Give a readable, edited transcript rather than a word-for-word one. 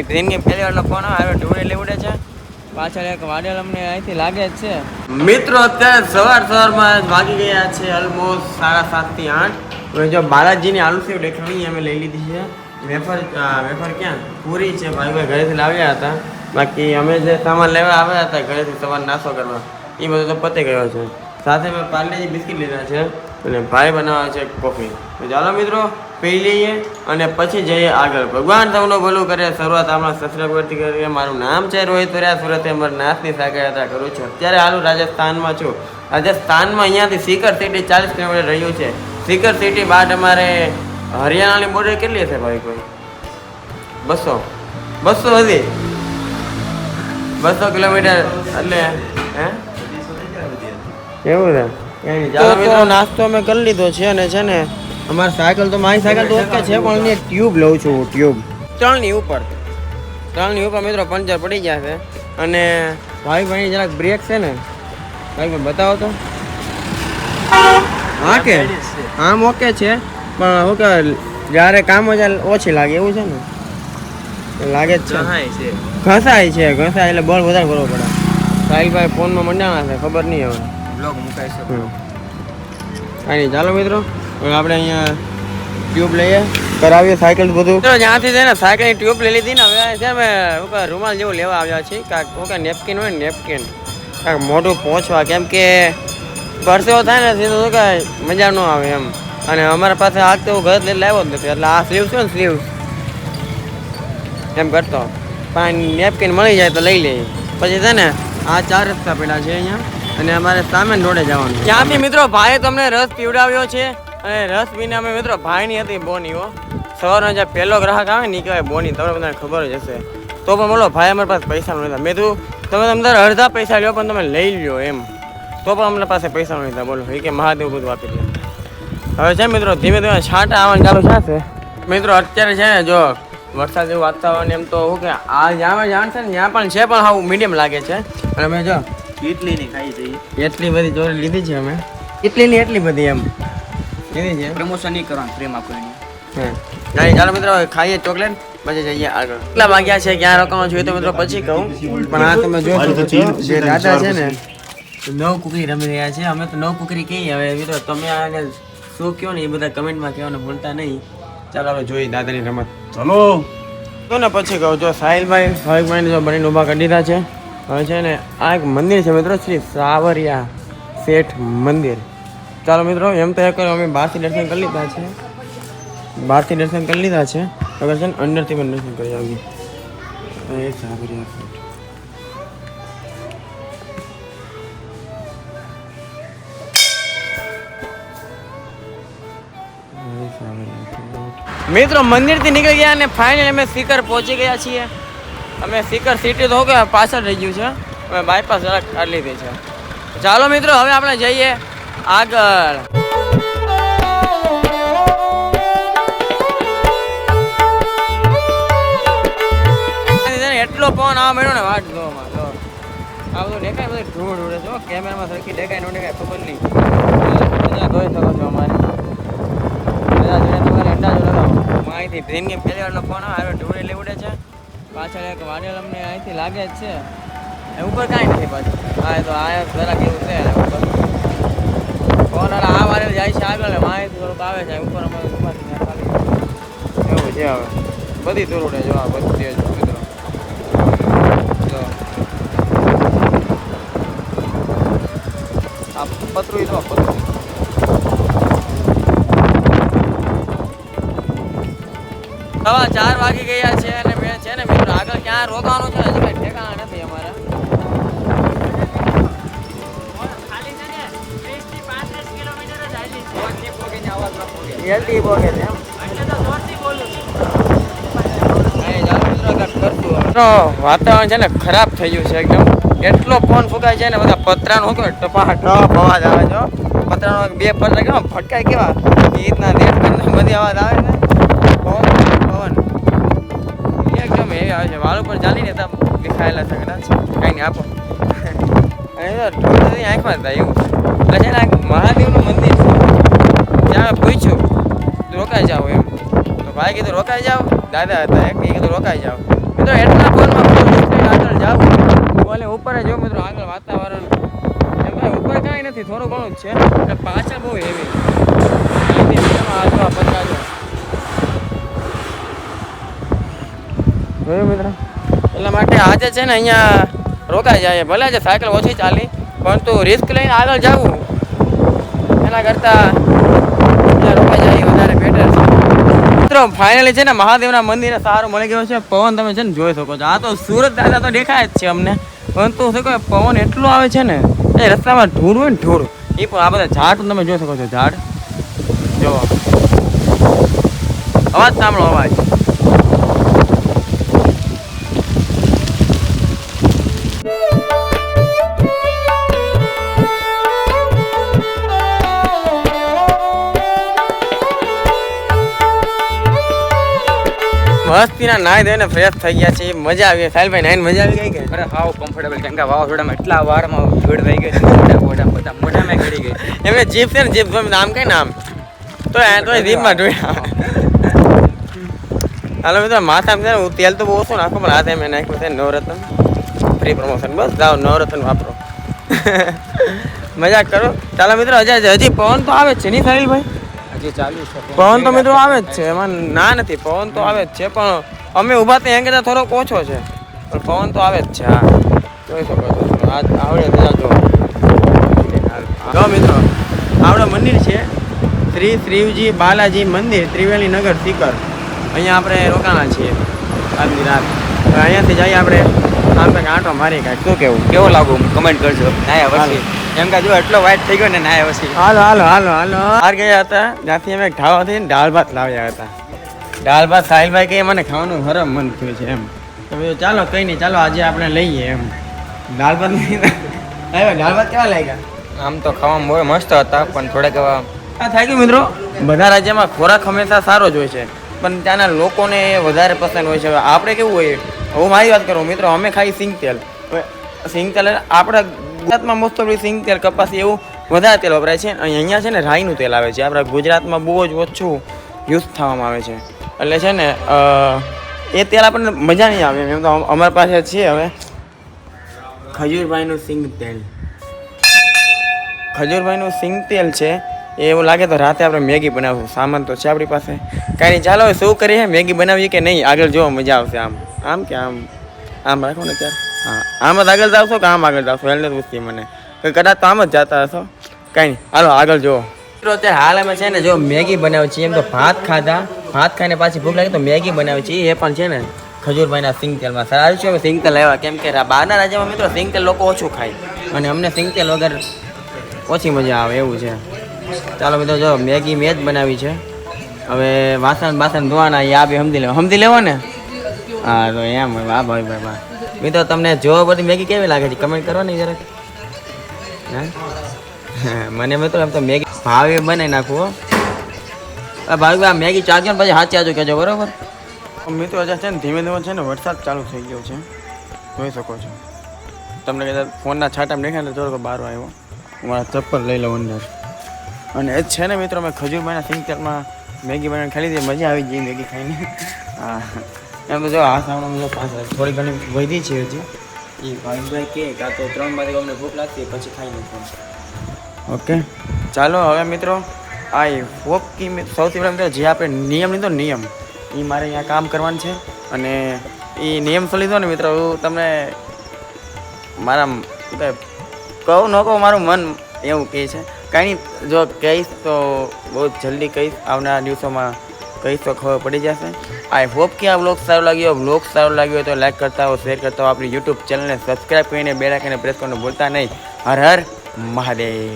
પહેલી વારનો ફોન આવે ઢોળે લેવડે છે પાછળ એક વાડેલ અમને અહીંથી લાગે જ છે મિત્રો અત્યારે સવારમાં વાગી ગયા છે ઓલમોસ્ટ 7:30 થી 8 જો બાલાજીની આલુ સેવ દેખાણી અમે લઈ લીધી છે વેફર ક્યાં પૂરી છે ભાઈ ઘરેથી લાવ્યા હતા બાકી અમે જે સામાન લેવા આવ્યા હતા ઘરેથી સવાર નાસ્તો કરવા એ બધો તો પતી ગયો છે સાથે મેં પાર્લેજી બિસ્કિટ લીધા છે અને ભાઈ બનાવે છે કોફી તો ચાલો મિત્રો પી લઈએ અને પછી જઈએ આગળ ભગવાન સૌનું ભલું કરે શરૂઆત આપણા સબસ્ક્રાઈબરથી કરીએ મારું નામ છે રોહિત વરિયા સુરત અમરનાથની સાગયાત્રા કરું છું અત્યારે હાલ રાજસ્થાનમાં છું રાજસ્થાનમાં અહીંયાથી સીકર સિટી 40 કિલોમીટર રહ્યું છે સીકર સિટી બાદ અમારે હરિયાણાની બોર્ડર કેટલી હશે ભાઈ કોઈ 200 હજી 200 કિલોમીટર એટલે હે એવું છે નાસ્તો અમે કરી લીધો છે અને છે ને અમારી સાયકલ તો મારી સાયકલ તો ઓકે છે પણ એની ટ્યુબ લઉં છું ટ્યુબ ત્રણની ઉપર મિત્રો પંચર પડી ગયા છે અને ભાઈ જરાક બ્રેક છે ને ભાઈ બતાવો તો હા કે આમ ઓકે છે પણ શું કે જ્યારે કામ જ ઓછી લાગે એવું છે ને લાગે જ છે ઘસાય એટલે બળ વધારે કરવો પડે સાહિલભાઈ ફોનમાં મંડાણા છે ખબર નહીં હવે બ્લોગ મુકાય છે કાંઈ ચાલો મિત્રો હવે આપણે અહીંયા ટ્યુબ લઈએ કરાવીએ સાયકલ બધું જ્યાંથી છે ને સાયકલની ટ્યુબ લઈ લીધી ને હવે છે મેં રૂમાલ જેવું લેવા આવ્યા છીએ કાંઈક નેપકિન હોય ને નેપકિન કાંઈક મોઢું પહોંચવા કેમ કે પરસેવો થાય ને સીધું શું કાંઈ મજા ન આવે એમ અને અમારા પાસે આગ તો ઘર લઈ લાવ્યો જ નથી એટલે આ સ્લીવ છે ને સ્લીવ એમ કરતો પણ નેપકિન મળી જાય તો લઈ લઈએ પછી છે ને આ 4 રસ્તા પેલા છે અહીંયા અને અમારે સામે રોડે જવાનું ત્યાંથી મિત્રો ભાઈએ તમને રસ પીવડાવ્યો છે અને રસ પીને અમે મિત્રો ભાઈની હતી બોનીઓ સવારનો જે પહેલો ગ્રાહક આવે ને કહેવાય બોની તમને બધાને ખબર જ હશે તો પણ બોલો ભાઈ અમારી પાસે પૈસા નહોતા મેં તું તમે તમારે અડધા પૈસા લ્યો પણ તમે લઈ લ્યો એમ તો પણ અમને પાસે પૈસા નહોતા બોલો એ કે મહાદેવ બધું આપી દે હવે છે મિત્રો ધીમે ધીમે છાંટા આવવાનું ચાલુ થશે મિત્રો અત્યારે છે ને જો વરસાદ જેવું વાતાવરણ એમ તો શું કે આ જ્યાં જાણ છે ને ત્યાં પણ છે પણ હાવ મીડિયમ લાગે છે અને અમે જો ઇડલીની ખાઈ જઈએ એટલી બધી જોડી લીધી છે અમે ઇડલીની એટલી બધી એમ લીધી છે પ્રમોશન નહીં કરવાનું પ્રેમ આપણને હા ચાલો મિત્રો ખાઈએ ચોકલેટ પછી જઈએ આગળ કેટલા વાગ્યા છે ક્યાં રોકાવાનું જોઈએ તો મિત્રો પછી કહું પણ આ તમે જોઈ જે દાદા છે ને 9 કુકરી રમી રહ્યા છે અમે તો 9 કુકરી કહીએ હવે મિત્રો તમે આને શું કહો ને એ બધા કમેન્ટમાં કહેવાનું ભૂલતા નહીં ચાલો હવે જોઈએ દાદાની રમત ચલો તો ને પછી કહું જો સાહિલભાઈ જો બનીને ઊભા કરી દીધા છે હવે છે ને આ એક મંદિર છે મિત્રો શ્રી સાવરિયા શેઠ મંદિર ચાલો મિત્રો એમ તો એક અમે બહારથી દર્શન કરી લીધા છે અગર છે ને અંદરથી પણ દર્શન કરી આવીએ એ સાવરિયા શેઠ મિત્રો મંદિરથી નીકળી ગયા અને ફાઇનલી અમે સીકર પહોંચી ગયા છીએ અમે સીકર સિટી તો કે પાછળ રહી ગયું છે અમે બાયપાસ જરાક કાઢી લીધી છે ચાલો મિત્રો હવે આપણે જઈએ આગળ એટલો પવન આવા મળ્યો ને વાટ જોવામાં જો આ બધું દેખાય બધું ધૂળ ઉડે છે કેમેરામાં સરખી દેખાય ન દેખાય ખબર નહીં બધા જોઈ શકો છો અમારે બધા જોઈને તમારે અંદાજો લગાવો અહીંથી ડ્રીમ ગેમ પહેલી વારનો ફોન આવે ઢોળે લેવડે છે પાછળ એક વાડેલ અમને અહીંથી લાગે જ છે ઉપર કાંઈ નથી પાછું હા તો આ જરાક એવું છે ફોન આ વાડેલ જાય છે આગળ ને માહિતી થોડુંક આવે છે ઉપર અમારે ખાલી એવું છે હવે બધી દૂર ઉડે જો આ બધી મિત્રો જો આ પતરું જો પતરું સવા 4 વાગી ગયા છે અને મેં છે ને મિત્રો આગળ ક્યાં રોકાવાનું છે હજી કઈ ઠેકાણા નથી અમારા ખાલી છે ને 30 થી 35 કિલોમીટર જ આવી છે જોરથી પોગીને આવાજમાં પોગે જલ્દી પોગે છે એમ એટલે તો જોરથી બોલું છું એ ચાલો મિત્રો કટ કરશું તો વાતાવરણ છે ને ખરાબ થઈ ગયું છે એકદમ એટલો ફોન ફૂંકાય છે ને બધા પતરાનો શું કહેવાય ટપાટ અવાજ આવે છે પતરાનો બે પતરા કેવા ફટકાય કેવા એ રીતના રેડ કરીને બધી અવાજ આવે છે પવન એકદમ એવી આવે છે વાળ ઉપર ચાલીને તો દેખાયેલા છે કદાચ કંઈ નહીં આપો આંખમાં થાય એવું એટલે છે ને મહાદેવનું મંદિર છે ત્યાં પૂછ્યું રોકાઈ જાઓ એમ તો ભાઈ કીધું રોકાઈ જાઓ દાદા હતા એક કીધું રોકાઈ જાઓ મિત્રો એટલા ફોનમાં આગળ જાવું ઓલે ઉપર જો મિત્રો આગળ વાતાવરણ એમ ભાઈ ઉપર કાંઈ નથી થોડું ઘણું જ છે એટલે પાછળ બહુ હેવી જોયું મિત્રો એટલા માટે આજે છે ને અહીંયા રોકાઈ જાય ભલે છે સાયકલ ઓછી ચાલી પરંતુ રિસ્ક લઈને આગળ જવું એના કરતાં રોકાઈ જાય વધારે બેટર છે મિત્રો ફાઇનલી છે ને મહાદેવના મંદિરે સારું મળી ગયો છે પવન તમે છે ને જોઈ શકો છો આ તો સુરત દાદા તો દેખાય જ છે અમને પરંતુ શું કહે પવન એટલું આવે છે ને એ રસ્તામાં ઢૂળ હોય ને ઢૂળ એ પણ આ બધા ઝાડ તમે જોઈ શકો છો ઝાડ જો અવાજ સાંભળો અવાજ મસ્તીના નાઈ ધોઈને ફ્રેશ થઈ ગયા છે મજા આવી સાહેલભાઈ નાઈને મજા આવી ગઈ કે અરે હાવ કમ્ફર્ટેબલ કેમ કે વાવાઝોડામાં એટલા વારમાં ધૂળ થઈ ગઈ બધા મોઢામાં ગળી ગઈ એમને જીપ છે ને જીપ નામ કઈ નામ તો એ તો જીપમાં જોયા હાલો મિત્રો માથામાં છે ને તેલ તો બહુ ઓછું નાખો પણ હાથે મેં નાખ્યું છે નવરત્ન ફ્રી પ્રમોશન બસ જાઓ નવરત્ન વાપરો મજાક કરો ચાલો મિત્રો હજી પવન તો આવે જ છે નહીં સાહિલભાઈ હજી ચાલુ છે પવન તો મિત્રો આવે જ છે એમાં ના નથી પવન તો આવે જ છે પણ અમે ઊભા તો એમ કહેતા થોડોક ઓછો છે પણ પવન તો આવે જ છે હા જોઈ શકો છો આ આવડે જો મિત્રો આવડે મંદિર છે શ્રી શ્રીવજી બાલાજી મંદિર ત્રિવેણી નગર સિકર અહીંયા આપણે રોકાણા છીએ આજની રાત અહીંયાથી જઈએ આપણે આમ કંઈક આંટો મારી કાંઈક શું કેવું કેવો લાગુ કમેન્ટ કરજો નાયા પછી એમ કે જો એટલો વાઇટ થઈ ગયો ને નાયા પછી હાલો બહાર ગયા હતા ત્યાંથી અમે ખાવાથી દાળ ભાત લાવ્યા હતા દાળ ભાત સાહિલભાઈ કે મને ખાવાનું હરમ મન થયું છે એમ તો ચાલો કંઈ નહીં ચાલો આજે આપણે લઈએ એમ દાળ ભાત દાળ ભાત કેવા લાગ્યા આમ તો ખાવામાં બહુ મસ્ત હતા પણ થોડાક એવા આ થાય ગયું મિત્રો બધા રાજ્યમાં ખોરાક હંમેશા સારો જ હોય છે પણ ત્યાંના લોકોને વધારે પસંદ હોય છે આપણે કેવું હોય હું મારી વાત કરું મિત્રો અમે ખાઈ સિંગ તેલ આપણા ગુજરાતમાં મોસ્ટ ઓફ સિંગ તેલ કપાસી એવું વધારે તેલ વપરાય છે અહીંયા છે ને રાઈનું તેલ આવે છે આપણા ગુજરાતમાં બહુ જ ઓછું યુઝ થવામાં આવે છે એટલે છે ને એ તેલ આપણને મજા નહીં આવે એમ તો અમારી પાસે છે હવે ખજૂરભાઈનું સિંગ તેલ ખજૂરભાઈનું સિંગ તેલ છે એવું લાગે તો રાતે આપણે મેગી બનાવશું સામાન તો છે આપણી પાસે કાંઈ નહીં ચાલો શું કરીએ મેગી બનાવીએ કે નહીં આગળ જોવા મજા આવશે આમ કે આમ રાખો ને ત્યારે હા આમ જ આગળ જાવશો કે આમ આગળ જાવશો એટલે પૂછતી મને કદાચ તો આમ જ જતા હશો કાંઈ નહીં હાલો આગળ જુઓ મિત્રો અત્યારે હાલ અમે છે ને જો મેગી બનાવી છીએ એમ તો ભાત ખાઈને પાછી ભૂખ લાગી તો મેગી બનાવી છીએ એ પણ છે ને ખજૂરભાઈના સિંગ તેલમાં સારું છે અમે સિંગ તેલ આવ્યા કેમ કે બહારના રાજ્યમાં મિત્રો સિંગ તેલ લોકો ઓછું ખાય અને અમને સિંગ તેલ વગર ઓછી મજા આવે એવું છે ચાલો મિત્રો જો મેગી મેં જ બનાવી છે હવે વાસણ ધોવાના એ આ બી સમજી લેવો ને હા તો એમ વાહ ભાઈ મિત્રો તમને જો બધી મેગી કેવી લાગે છે કમેન્ટ કરો ને જરાક મને મિત્રો એમ તો મેગી ભાવે બનાવી નાખવું ભાઈ આ મેગી ચાખજો ને પછી હાથ ચાજો કહેજો બરોબર મિત્રો છે ને ધીમે છે ને વરસાદ ચાલુ થઈ ગયો છે જોઈ શકો છો તમને કદાચ ફોનના છાંટામાં દેખાય ને થોડોક બહાર આવ્યો મારા ચપ્પલ લઈ લઉં અંદર અને એ જ છે ને મિત્રો મેં ખજૂરભાઈના સિંગ તેલમાં મેગી બનાવીને ખાલી હતી મજા આવી ગઈ મેગી ખાઈને હા એમ તો જો આ સામણામાં જો પાછળ થોડી ઘણી વધી છે હજી એ ભાઈ કે કાં તો 3 વાગે અમને ભૂખ લાગતી પછી ખાઈ લઈશું ઓકે ચાલો હવે મિત્રો આ હોપ કે સૌથી પહેલાં મિત્રો જે આપણે નિયમ લીધો નિયમ એ મારે અહીંયા કામ કરવાનું છે અને એ નિયમ શું લીધો ને મિત્રો હું તમને મારા કહું ન કહું મારું મન એવું કહે છે કાંઈ નહીં જો કહીશ તો બહુ જલ્દી કહીશ આવનારા દિવસોમાં કહીશ તો ખબર પડી જશે આઈ હોપ કે આ વ્લોગ સારો લાગ્યો હોય તો લાઈક કરતા હો શેર કરતા હો આપણી યુટ્યુબ ચેનલને સબસ્ક્રાઈબ કરીને બેલ આઇકનને પ્રેસ કરવાનું ભૂલતા નહીં હર હર મહાદેવ.